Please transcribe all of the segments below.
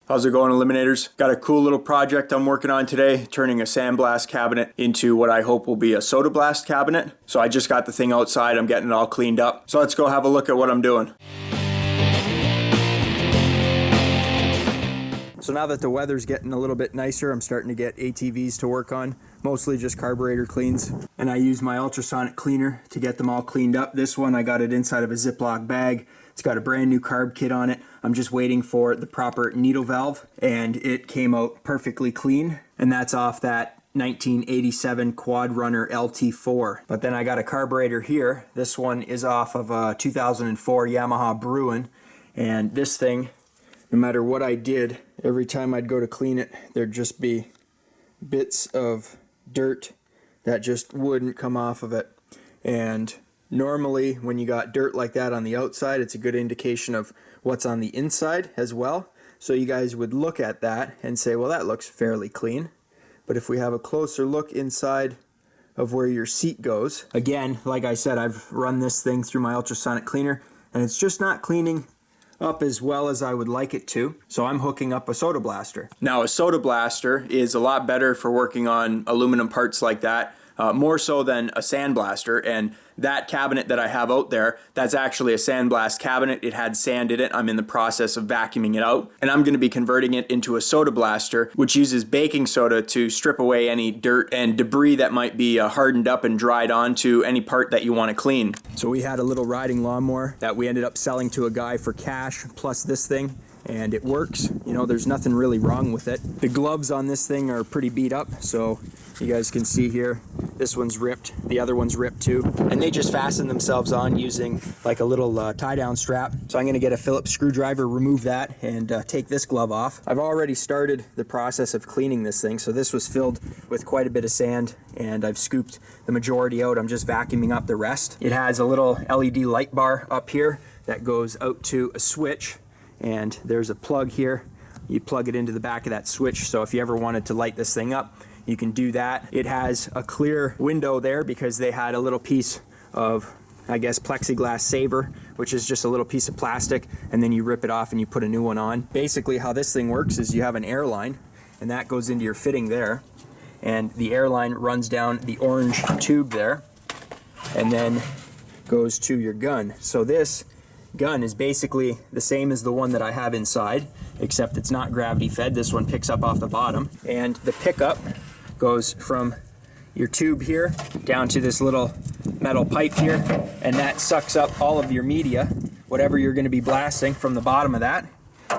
How's it going, Eliminators? Got a cool little project I'm working on today, turning a sandblast cabinet into what I hope will be a soda blast cabinet. So I just got the thing outside, I'm getting it all cleaned up. So let's go have a look at what I'm doing. So now that the weather's getting a little bit nicer, I'm starting to get ATVs to work on, mostly just carburetor cleans. And I use my ultrasonic cleaner to get them all cleaned up. This one, I got it inside of a Ziploc bag. It's got a brand new carb kit on it. I'm just waiting for the proper needle valve, and it came out perfectly clean. And that's off that 1987 Quad Runner LT4. But then I got a carburetor here. This one is off of a 2004 Yamaha Bruin. And this thing, no matter what I did, every time I'd go to clean it, there'd just be bits of dirt that just wouldn't come off of it. And normally when you got dirt like that on the outside, it's a good indication of what's on the inside as well. So you guys would look at that and say, well, that looks fairly clean. But if we have a closer look inside of where your seat goes, again, like I said, I've run this thing through my ultrasonic cleaner and it's just not cleaning up as well as I would like it to. So I'm hooking up a Soda Blaster. Now a Soda Blaster is a lot better for working on aluminum parts like that, more so than a sandblaster. And that cabinet that I have out there, that's actually a sandblast cabinet. It had sand in it. I'm in the process of vacuuming it out. And I'm gonna be converting it into a Soda Blaster, which uses baking soda to strip away any dirt and debris that might be hardened up and dried onto any part that you wanna clean. So we had a little riding lawnmower that we ended up selling to a guy for cash, plus this thing. And it works. You know, there's nothing really wrong with it. The gloves on this thing are pretty beat up, so you guys can see here, this one's ripped, the other one's ripped too. And they just fasten themselves on using like a little tie-down strap. So I'm gonna get a Phillips screwdriver, remove that, and take this glove off. I've already started the process of cleaning this thing, so this was filled with quite a bit of sand, and I've scooped the majority out. I'm just vacuuming up the rest. It has a little LED light bar up here that goes out to a switch, and there's a plug here. You plug it into the back of that switch, so if you ever wanted to light this thing up, you can do that. It has a clear window there because they had a little piece of, I guess, plexiglass saver, which is just a little piece of plastic, and then you rip it off and you put a new one on. Basically how this thing works is you have an air line, and that goes into your fitting there, and the air line runs down the orange tube there, and then goes to your gun. So this gun is basically the same as the one that I have inside, except it's not gravity fed. This one picks up off the bottom, and the pickup goes from your tube here down to this little metal pipe here, and that sucks up all of your media, whatever you're going to be blasting, from the bottom of that,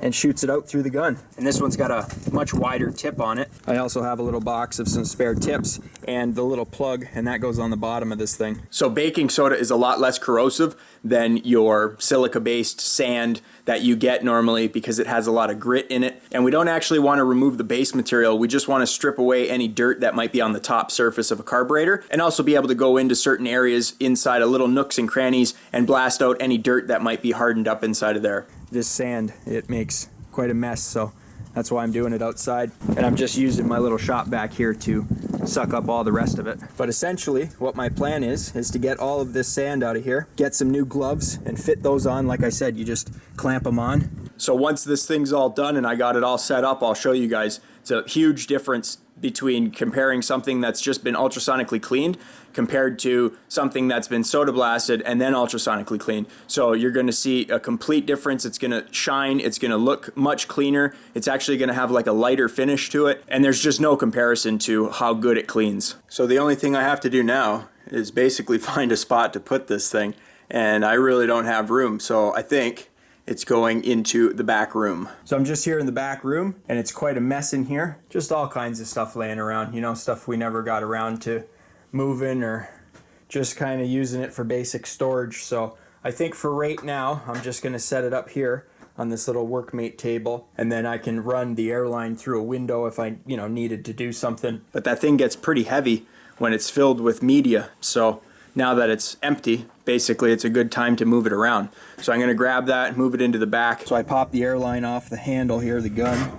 and shoots it out through the gun. And this one's got a much wider tip on it. I also have a little box of some spare tips and the little plug, and that goes on the bottom of this thing. So baking soda is a lot less corrosive than your silica-based sand that you get normally because it has a lot of grit in it. And we don't actually want to remove the base material. We just want to strip away any dirt that might be on the top surface of a carburetor, and also be able to go into certain areas inside of little nooks and crannies and blast out any dirt that might be hardened up inside of there. This sand, it makes quite a mess, so that's why I'm doing it outside. And I'm just using my little shop vac here to suck up all the rest of it. But essentially, what my plan is to get all of this sand out of here, get some new gloves, and fit those on. Like I said, you just clamp them on. So once this thing's all done and I got it all set up, I'll show you guys. It's a huge difference between comparing something that's just been ultrasonically cleaned compared to something that's been soda blasted and then ultrasonically cleaned. So you're going to see a complete difference. It's going to shine. It's going to look much cleaner. It's actually going to have like a lighter finish to it. And there's just no comparison to how good it cleans. So the only thing I have to do now is basically find a spot to put this thing. And I really don't have room. So I think it's going into the back room. So I'm just here in the back room, and it's quite a mess in here. Just all kinds of stuff laying around, you know, stuff we never got around to moving, or just kind of using it for basic storage. So I think for right now, I'm just gonna set it up here on this little workmate table, and then I can run the airline through a window if I, you know, needed to do something. But that thing gets pretty heavy when it's filled with media. So now that it's empty, basically it's a good time to move it around. So I'm gonna grab that and move it into the back. So I pop the airline off the handle here, the gun,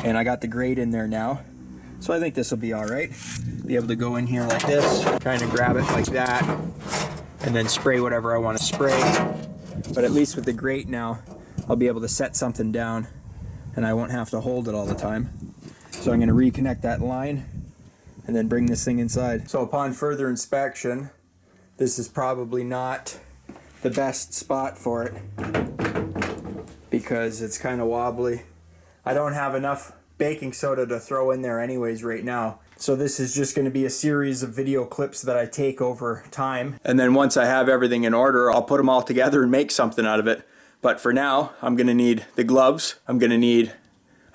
and I got the grate in there now. So I think this will be all right. Be able to go in here like this, kind of grab it like that, and then spray whatever I want to spray. But at least with the grate now, I'll be able to set something down and I won't have to hold it all the time. So I'm going to reconnect that line and then bring this thing inside. So upon further inspection, this is probably not the best spot for it because it's kind of wobbly. I don't have enough baking soda to throw in there anyways right now. So this is just going to be a series of video clips that I take over time. And then once I have everything in order, I'll put them all together and make something out of it. But for now, I'm going to need the gloves. I'm going to need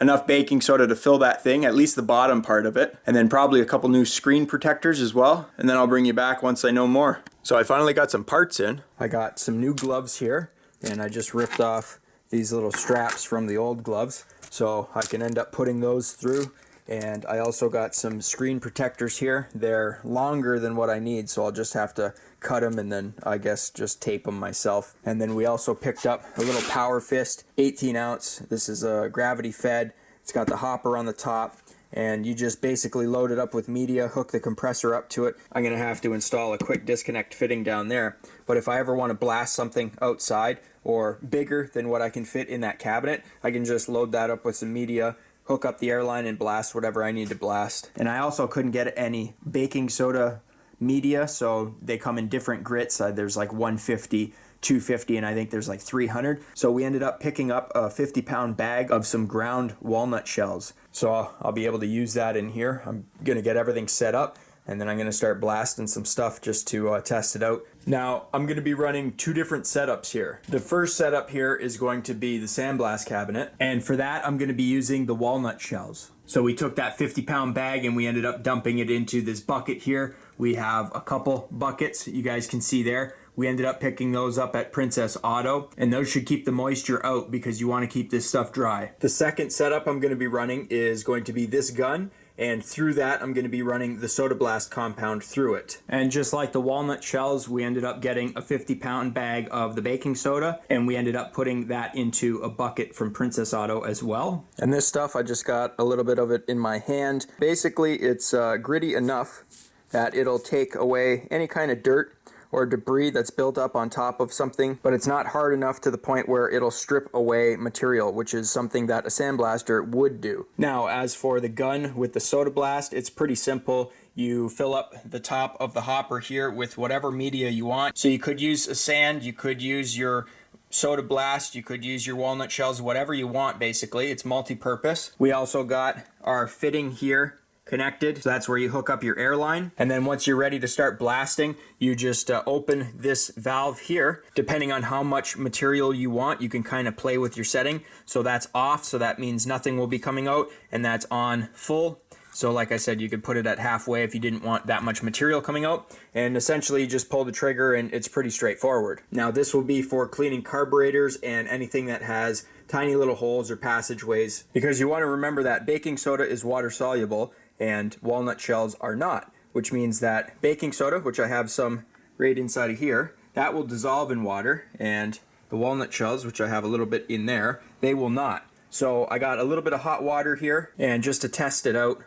enough baking soda to fill that thing, at least the bottom part of it. And then probably a couple new screen protectors as well. And then I'll bring you back once I know more. So I finally got some parts in. I got some new gloves here, and I just ripped off these little straps from the old gloves. So I can end up putting those through. And I also got some screen protectors here. They're longer than what I need, so I'll just have to cut them and then I guess just tape them myself. And then we also picked up a little Power Fist 18 ounce. This is a Gravity Fed. It's got the hopper on the top, and you just basically load it up with media, hook the compressor up to it. I'm gonna have to install a quick disconnect fitting down there. But if I ever want to blast something outside or bigger than what I can fit in that cabinet, I can just load that up with some media, hook up the airline and blast whatever I need to blast. And I also couldn't get any baking soda media, so they come in different grits. There's like 150, 250, and I think there's like 300. So we ended up picking up a 50-pound bag of some ground walnut shells. So I'll be able to use that in here. I'm gonna get everything set up, and then I'm gonna start blasting some stuff just to test it out. Now, I'm gonna be running two different setups here. The first setup here is going to be the sandblast cabinet, and for that, I'm gonna be using the walnut shells. So we took that 50-pound bag and we ended up dumping it into this bucket here. We have a couple buckets you guys can see there. We ended up picking those up at Princess Auto, and those should keep the moisture out because you want to keep this stuff dry. The second setup I'm going to be running is going to be this gun, and through that I'm going to be running the Soda Blast compound through it. And just like the walnut shells, we ended up getting a 50-pound bag of the baking soda, and we ended up putting that into a bucket from Princess Auto as well. And this stuff, I just got a little bit of it in my hand. Basically, it's gritty enough that it'll take away any kind of dirt or debris that's built up on top of something, but it's not hard enough to the point where it'll strip away material, which is something that a sandblaster would do. Now, as for the gun with the Soda Blast, it's pretty simple. You fill up the top of the hopper here with whatever media you want. So you could use a sand, you could use your Soda Blast, you could use your walnut shells, whatever you want basically. It's multi-purpose. We also got our fitting here connected, so that's where you hook up your airline. And then once you're ready to start blasting, you just open this valve here. Depending on how much material you want, you can kind of play with your setting. So that's off, so that means nothing will be coming out, and that's on full. So like I said, you could put it at halfway if you didn't want that much material coming out, and essentially you just pull the trigger and it's pretty straightforward. Now this will be for cleaning carburetors and anything that has tiny little holes or passageways, because you want to remember that baking soda is water soluble and walnut shells are not, which means that baking soda, which I have some right inside of here, that will dissolve in water, and the walnut shells, which I have a little bit in there, they will not. So I got a little bit of hot water here, and just to test it out,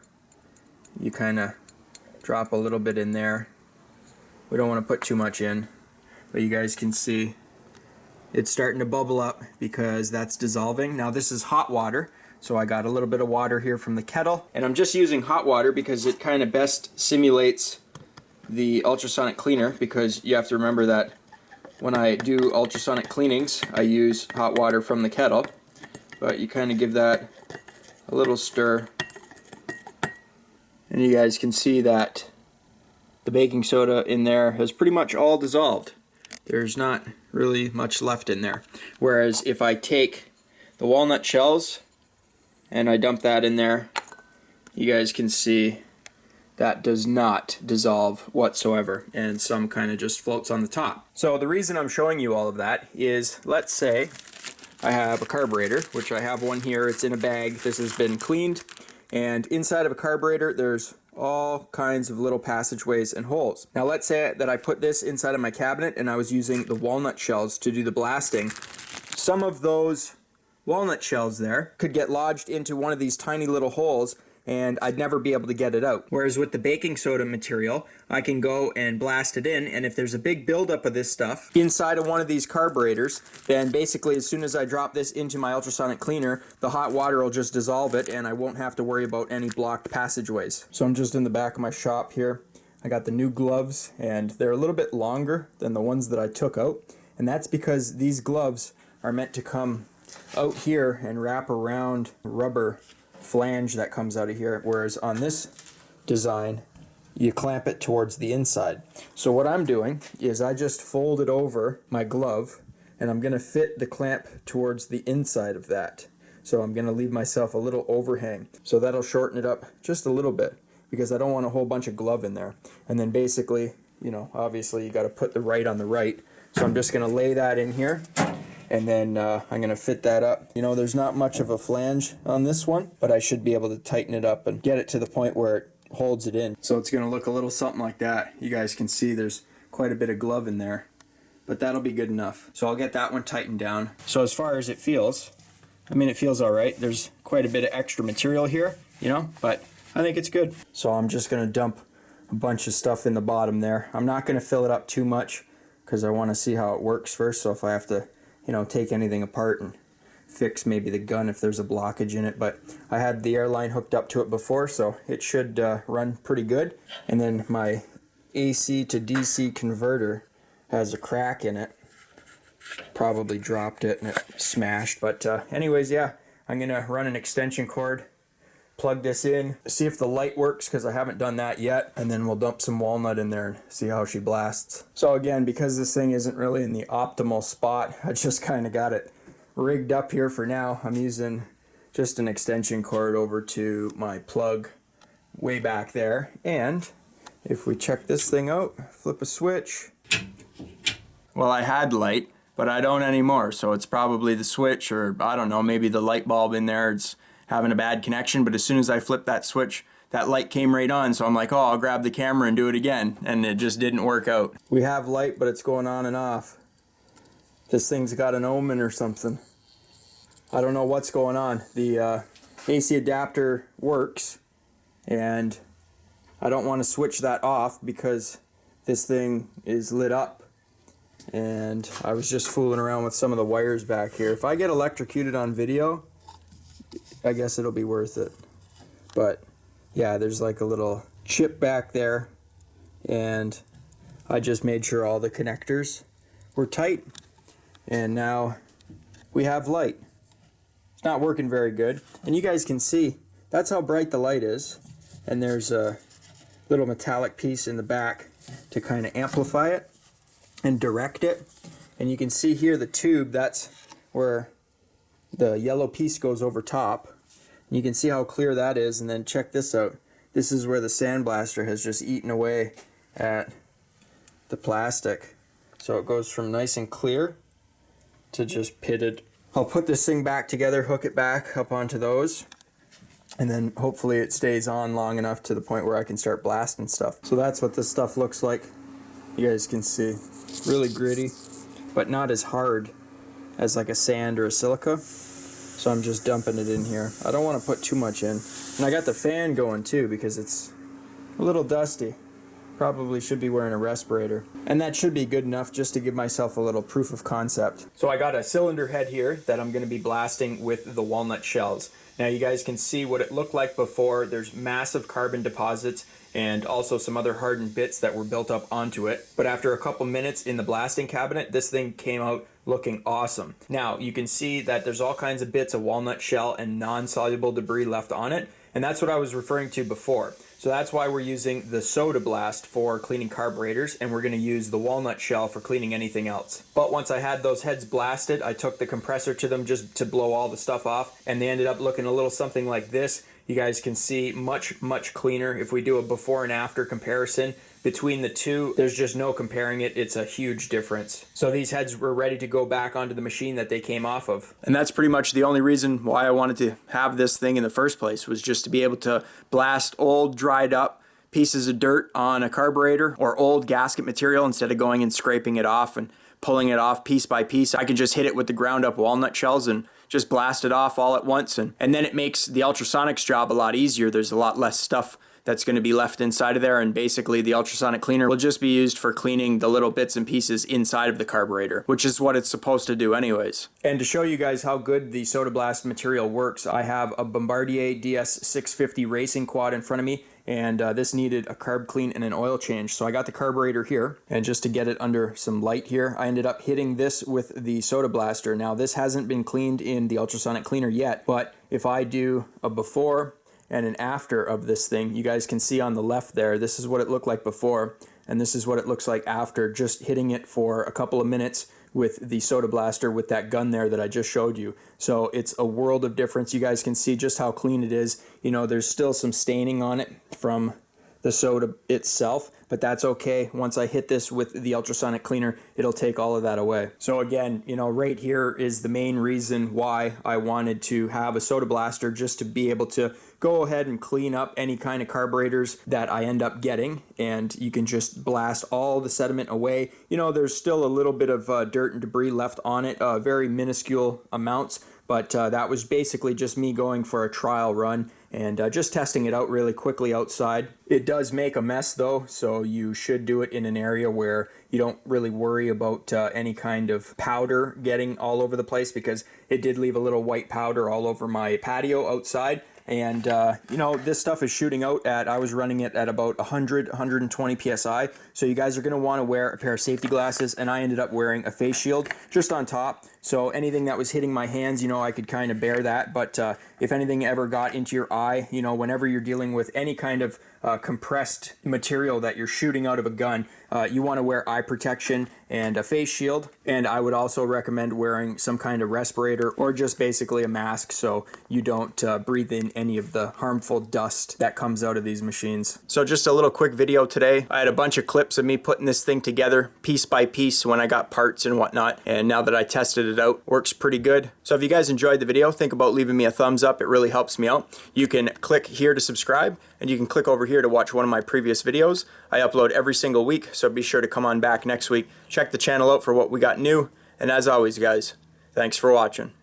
you kind of drop a little bit in there. We don't want to put too much in, but you guys can see it's starting to bubble up because that's dissolving. Now this is hot water, so I got a little bit of water here from the kettle, and I'm just using hot water because it kind of best simulates the ultrasonic cleaner, because you have to remember that when I do ultrasonic cleanings, I use hot water from the kettle, but you kind of give that a little stir, and you guys can see that the baking soda in there has pretty much all dissolved. There's not really much left in there. Whereas if I take the walnut shells and I dump that in there, you guys can see that does not dissolve whatsoever, and some kind of just floats on the top. So the reason I'm showing you all of that is, let's say I have a carburetor, which I have one here, it's in a bag, this has been cleaned, and inside of a carburetor there's all kinds of little passageways and holes. Now let's say that I put this inside of my cabinet and I was using the walnut shells to do the blasting. Some of those walnut shells there could get lodged into one of these tiny little holes and I'd never be able to get it out. Whereas with the baking soda material, I can go and blast it in, and if there's a big buildup of this stuff inside of one of these carburetors, then basically as soon as I drop this into my ultrasonic cleaner, the hot water will just dissolve it and I won't have to worry about any blocked passageways. So I'm just in the back of my shop here. I got the new gloves, and they're a little bit longer than the ones that I took out, and that's because these gloves are meant to come out here and wrap around rubber flange that comes out of here, whereas on this design you clamp it towards the inside. So what I'm doing is I just fold it over my glove, and I'm going to fit the clamp towards the inside of that. So I'm going to leave myself a little overhang, so that'll shorten it up just a little bit, because I don't want a whole bunch of glove in there. And then basically, you know, obviously you got to put the right on the right. So I'm just going to lay that in here, and then I'm going to fit that up. You know, there's not much of a flange on this one, but I should be able to tighten it up and get it to the point where it holds it in. So it's going to look a little something like that. You guys can see there's quite a bit of glove in there, but that'll be good enough. So I'll get that one tightened down. So as far as it feels, I mean, it feels all right. There's quite a bit of extra material here, you know, but I think it's good. So I'm just going to dump a bunch of stuff in the bottom there. I'm not going to fill it up too much because I want to see how it works first. So if I have to, you know, take anything apart and fix maybe the gun if there's a blockage in it. But I had the air line hooked up to it before, so it should run pretty good. And then my AC to DC converter has a crack in it. Probably dropped it and it smashed. But anyways, yeah, I'm going to run an extension cord, plug this in, see if the light works, because I haven't done that yet, and then we'll dump some walnut in there and see how she blasts. So again, because this thing isn't really in the optimal spot, I just kind of got it rigged up here for now. I'm using just an extension cord over to my plug way back there, and if we check this thing out, flip a switch. Well, I had light, but I don't anymore, so it's probably the switch, or I don't know, maybe the light bulb in there, it's having a bad connection. But as soon as I flipped that switch, that light came right on, so I'm like, oh, I'll grab the camera and do it again, and it just didn't work out. We have light, but it's going on and off. This thing's got an omen or something. I don't know what's going on. The AC adapter works, and I don't want to switch that off because this thing is lit up. And I was just fooling around with some of the wires back here. If I get electrocuted on video, I guess it'll be worth it. But yeah, there's like a little chip back there, and I just made sure all the connectors were tight, and now we have light. It's not working very good, and you guys can see that's how bright the light is, and there's a little metallic piece in the back to kind of amplify it and direct it. And you can see here the tube, that's where the yellow piece goes over top. And you can see how clear that is, and then check this out. This is where the sandblaster has just eaten away at the plastic. So it goes from nice and clear to just pitted. I'll put this thing back together, hook it back up onto those, and then hopefully it stays on long enough to the point where I can start blasting stuff. So that's what this stuff looks like. You guys can see, really gritty, but not as hard as like a sand or a silica. So I'm just dumping it in here. I don't want to put too much in. And I got the fan going too because it's a little dusty. Probably should be wearing a respirator. And that should be good enough just to give myself a little proof of concept. So I got a cylinder head here that I'm going to be blasting with the walnut shells. Now you guys can see what it looked like before. There's massive carbon deposits and also some other hardened bits that were built up onto it. But after a couple minutes in the blasting cabinet, this thing came out looking awesome. Now you can see that there's all kinds of bits of walnut shell and non-soluble debris left on it, and that's what I was referring to before. So that's why we're using the Soda Blast for cleaning carburetors, and we're going to use the walnut shell for cleaning anything else. But once I had those heads blasted, I took the compressor to them just to blow all the stuff off, and they ended up looking a little something like this. You guys can see much cleaner. If we do a before and after comparison between the two, there's just no comparing it. It's a huge difference. So these heads were ready to go back onto the machine that they came off of. And that's pretty much the only reason why I wanted to have this thing in the first place, was just to be able to blast old, dried up pieces of dirt on a carburetor or old gasket material instead of going and scraping it off and pulling it off piece by piece. I can just hit it with the ground up walnut shells and just blast it off all at once, and then it makes the ultrasonic's job a lot easier. There's a lot less stuff that's going to be left inside of there, and basically the ultrasonic cleaner will just be used for cleaning the little bits and pieces inside of the carburetor, which is what it's supposed to do anyways. And to show you guys how good the Soda Blast material works, I have a Bombardier DS650 racing quad in front of me, and this needed a carb clean and an oil change. So I got the carburetor here, and just to get it under some light here, I ended up hitting this with the Soda Blaster. Now this hasn't been cleaned in the ultrasonic cleaner yet, but if I do a before and an after of this thing, you guys can see on the left there, this is what it looked like before, and this is what it looks like after, just hitting it for a couple of minutes with the Soda Blaster with that gun there that I just showed you. So it's a world of difference. You guys can see just how clean it is. You know, there's still some staining on it from the soda itself, but that's okay. Once I hit this with the ultrasonic cleaner, it'll take all of that away. So again, you know, right here is the main reason why I wanted to have a Soda Blaster, just to be able to go ahead and clean up any kind of carburetors that I end up getting, and you can just blast all the sediment away. You know, there's still a little bit of dirt and debris left on it, very minuscule amounts, but that was basically just me going for a trial run and just testing it out really quickly outside. It does make a mess though, so you should do it in an area where you don't really worry about any kind of powder getting all over the place, because it did leave a little white powder all over my patio outside. And you know, this stuff is shooting out at, I was running it at about 120 psi, so you guys are going to want to wear a pair of safety glasses, and I ended up wearing a face shield just on top, so anything that was hitting my hands, you know, I could kind of bear that. But if anything ever got into your eye, you know, whenever you're dealing with any kind of compressed material that you're shooting out of a gun, you want to wear eye protection and a face shield. And I would also recommend wearing some kind of respirator, or just basically a mask, so you don't breathe in any of the harmful dust that comes out of these machines. So just a little quick video today. I had a bunch of clips of me putting this thing together piece by piece when I got parts and whatnot, and now that I tested it out, works pretty good. So if you guys enjoyed the video, think about leaving me a thumbs up. It really helps me out. You can click here to subscribe, and you can click over here to watch one of my previous videos. I upload every single week, so be sure to come on back next week. Check the channel out for what we got new, and as always guys, thanks for watching.